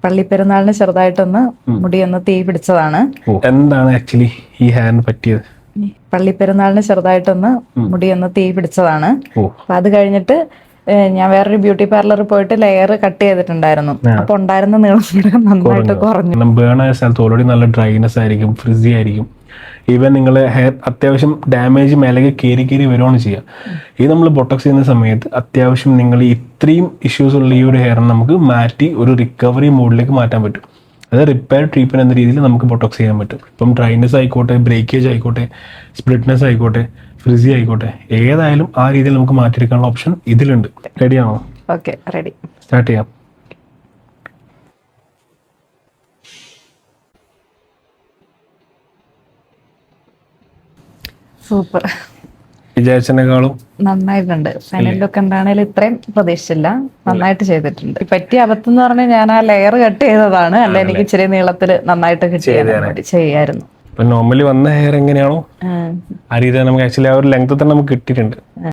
പള്ളിപ്പെരുന്നാളിന് ചെറുതായിട്ടൊന്ന് മുടിയൊന്ന് തീ പിടിച്ചതാണ്. എന്താണ് ആക്ച്വലി ഈ ഹെയറിന് പറ്റിയത്? പള്ളിപ്പെരുന്നാളിന് ചെറുതായിട്ടൊന്ന് മുടിയൊന്ന് തീ പിടിച്ചതാണ്. ഓ. അപ്പൊ അത് കഴിഞ്ഞിട്ട് ഞാൻ വേറൊരു ബ്യൂട്ടി പാർലറിൽ പോയിട്ട് ലെയർ കട്ട് ചെയ്തിട്ടുണ്ടായിരുന്നു. അപ്പൊ ഉണ്ടായിരുന്ന നീളം നന്നായിട്ട് കുറഞ്ഞു. ബേൺ ആയ സ്ഥലത്ത് ഓൾറെഡി നല്ല ഡ്രൈനെസ് ആയിരിക്കും, ഫ്രിസി ആയിരിക്കും. ഈവൻ നിങ്ങളെ ഹെയർ അത്യാവശ്യം ഡാമേജ് മേലേക്ക് കയറി വരുവാണ് ചെയ്യുക. ഇത് നമ്മൾ ബൊട്ടോക്സ് ചെയ്യുന്ന സമയത്ത് അത്യാവശ്യം നിങ്ങൾ ഇത്രയും ഇഷ്യൂസ് ഉള്ള ഈ ഒരു ഹെയറിനെ നമുക്ക് മാറ്റി ഒരു റിക്കവറി മോഡിലേക്ക് മാറ്റാൻ പറ്റും. അത് റിപ്പയർ ട്രീറ്റ്മെന്റ് എന്ന രീതിയിൽ നമുക്ക് ബൊട്ടോക്സ് ചെയ്യാൻ പറ്റും. ഇപ്പം ഡ്രൈനെസ് ആയിക്കോട്ടെ, ബ്രേക്കേജ് ആയിക്കോട്ടെ, സ്പ്ലിറ്റ്നെസ് ആയിക്കോട്ടെ, ഫ്രിസി ആയിക്കോട്ടെ, ഏതായാലും ആ രീതിയിൽ നമുക്ക് മാറ്റിയെടുക്കാനുള്ള ഓപ്ഷൻ ഇതിലുണ്ട്. റെഡിയാണോ? Okay, ready. സ്റ്റാർട്ട് ചെയ്യാം. സൂപ്പർ, വിചാരിച്ചതിനേക്കാളും നന്നായിട്ടുണ്ട്. ഫൈനൽ ലുക്ക് എന്താണേലും ഇത്രയും പ്രതീക്ഷിച്ചില്ല. നന്നായിട്ട് ചെയ്തിട്ടുണ്ട്. പറ്റിയ അബദ്ധം എന്ന് പറഞ്ഞാൽ ഞാൻ ആ ലെയർ കട്ട് ചെയ്തതാണ്. അല്ല, എനിക്ക് ഇച്ചിരി നീളത്തിൽ നന്നായിട്ട് ചെയ്യായിരുന്നു. നോർമലി വന്ന ഹെയർ എങ്ങനെയാണോ ആ രീതിയിൽ നമുക്ക് ആക്ച്വലി ആ ഒരു ലെങ്ത് തന്നെ നമുക്ക് കിട്ടിയിട്ടുണ്ട്.